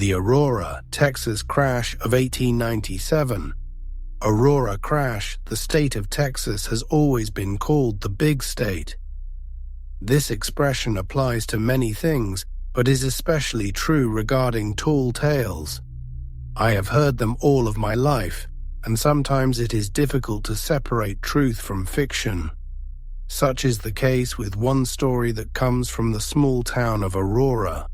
the Aurora, Texas crash of 1897. Aurora crash, the state of Texas has always been called the Big State. This expression applies to many things, but is especially true regarding tall tales. I have heard them all of my life, and sometimes it is difficult to separate truth from fiction. Such is the case with one story that comes from the small town of Aurora.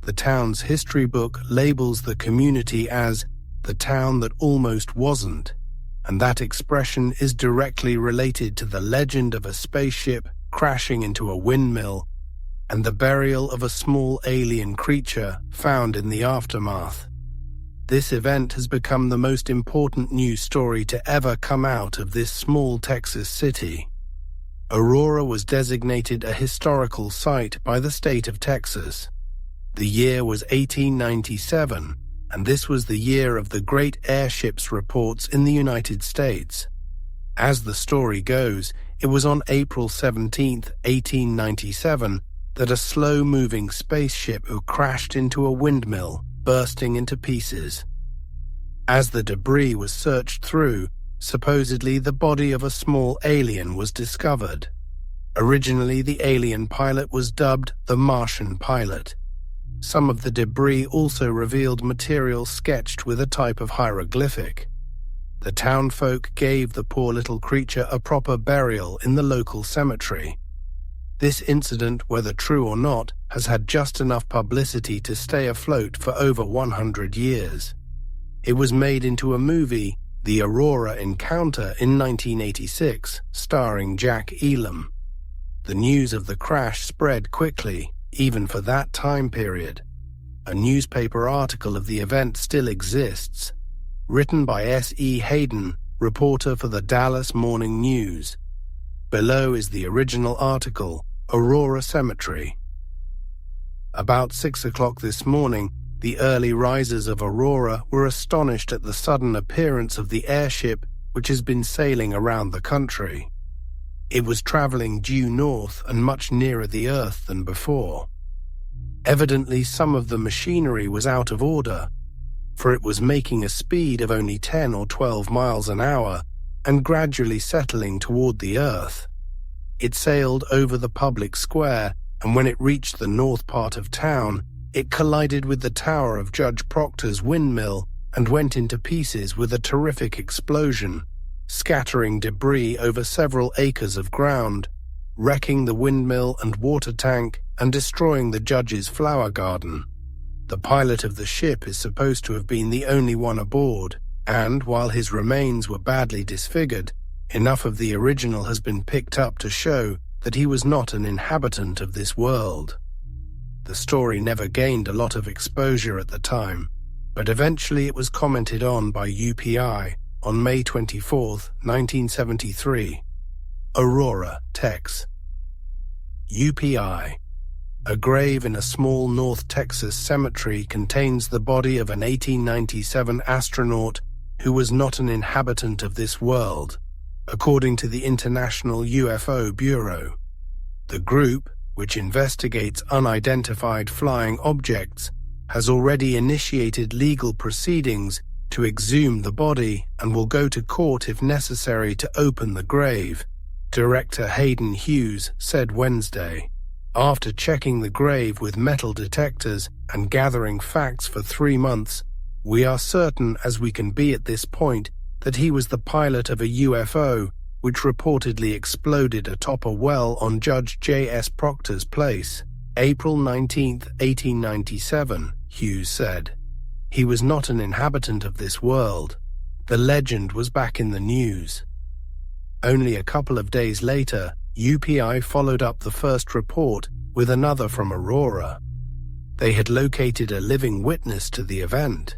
The town's history book labels the community as the town that almost wasn't, and that expression is directly related to the legend of a spaceship crashing into a windmill and the burial of a small alien creature found in the aftermath. This event has become the most important news story to ever come out of this small Texas city. Aurora was designated a historical site by the state of Texas. The year was 1897, and this was the year of the great airships reports in the United States. As the story goes, it was on April 17, 1897, that a slow-moving spaceship crashed into a windmill, bursting into pieces. As the debris was searched through, supposedly the body of a small alien was discovered. Originally, the alien pilot was dubbed the Martian pilot. Some of the debris also revealed material sketched with a type of hieroglyphic. The townfolk gave the poor little creature a proper burial in the local cemetery. This incident, whether true or not, has had just enough publicity to stay afloat for over 100 years. It was made into a movie, The Aurora Encounter, in 1986, starring Jack Elam. The news of the crash spread quickly, even for that time period. A newspaper article of the event still exists, written by S.E. Hayden, reporter for the Dallas Morning News. Below is the original article, Aurora Cemetery. About 6 o'clock this morning, the early risers of Aurora were astonished at the sudden appearance of the airship which has been sailing around the country. It was traveling due north and much nearer the Earth than before. Evidently, some of the machinery was out of order, for it was making a speed of only 10 or 12 miles an hour and gradually settling toward the Earth. It sailed over the public square, and when it reached the north part of town, it collided with the tower of Judge Proctor's windmill and went into pieces with a terrific explosion, scattering debris over several acres of ground, wrecking the windmill and water tank and destroying the judge's flower garden. The pilot of the ship is supposed to have been the only one aboard, and while his remains were badly disfigured, enough of the original has been picked up to show that he was not an inhabitant of this world. The story never gained a lot of exposure at the time, but eventually it was commented on by UPI on May 24, 1973. Aurora, Tex. UPI. A grave in a small North Texas cemetery contains the body of an 1897 astronaut who was not an inhabitant of this world, according to the International UFO Bureau. The group, which investigates unidentified flying objects, has already initiated legal proceedings to exhume the body and will go to court if necessary to open the grave, Director Hayden Hughes said Wednesday. After checking the grave with metal detectors and gathering facts for 3 months, we are certain as we can be at this point that he was the pilot of a UFO which reportedly exploded atop a well on Judge J.S. Proctor's place, April 19, 1897, Hughes said. He was not an inhabitant of this world. The legend was back in the news. Only a couple of days later, UPI followed up the first report with another from Aurora. They had located a living witness to the event.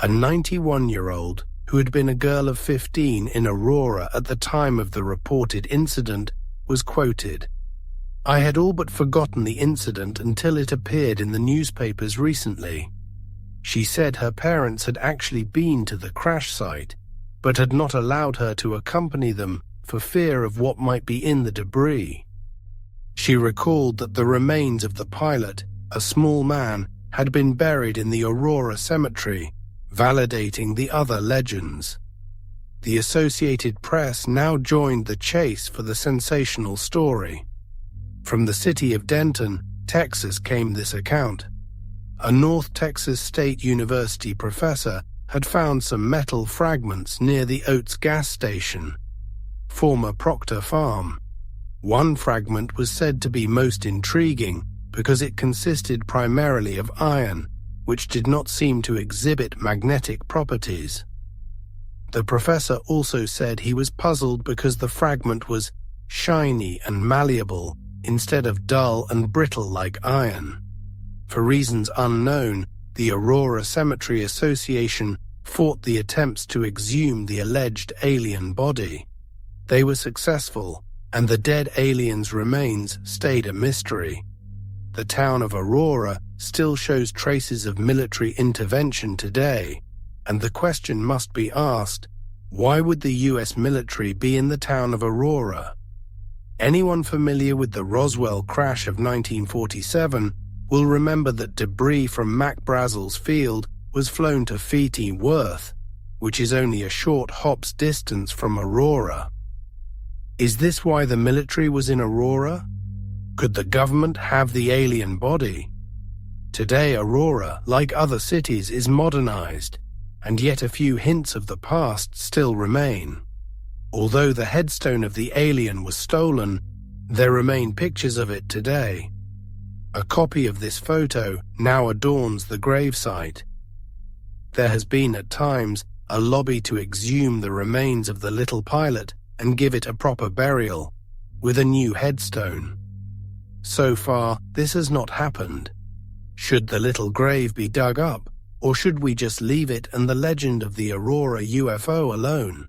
A 91-year-old who had been a girl of 15 in Aurora at the time of the reported incident, was quoted. "I had all but forgotten the incident until it appeared in the newspapers recently." She said her parents had actually been to the crash site, but had not allowed her to accompany them for fear of what might be in the debris. She recalled that the remains of the pilot, a small man, had been buried in the Aurora cemetery, validating the other legends. The Associated Press now joined the chase for the sensational story. From the city of Denton, Texas, came this account. A North Texas State University professor had found some metal fragments near the Oates gas station, former Proctor farm. One fragment was said to be most intriguing because it consisted primarily of iron, which did not seem to exhibit magnetic properties. The professor also said he was puzzled because the fragment was shiny and malleable instead of dull and brittle like iron. For reasons unknown, the Aurora Cemetery Association fought the attempts to exhume the alleged alien body. They were successful, and the dead alien's remains stayed a mystery. The town of Aurora still shows traces of military intervention today, and the question must be asked, why would the US military be in the town of Aurora? Anyone familiar with the Roswell crash of 1947 will remember that debris from Mac Brazel's field was flown to Fort Worth, which is only a short hop's distance from Aurora. Is this why the military was in Aurora? Could the government have the alien body? Today, Aurora, like other cities, is modernized, and yet a few hints of the past still remain. Although the headstone of the alien was stolen, there remain pictures of it today. A copy of this photo now adorns the gravesite. There has been at times a lobby to exhume the remains of the little pilot and give it a proper burial, with a new headstone. So far, this has not happened. Should the little grave be dug up, or should we just leave it and the legend of the Aurora UFO alone?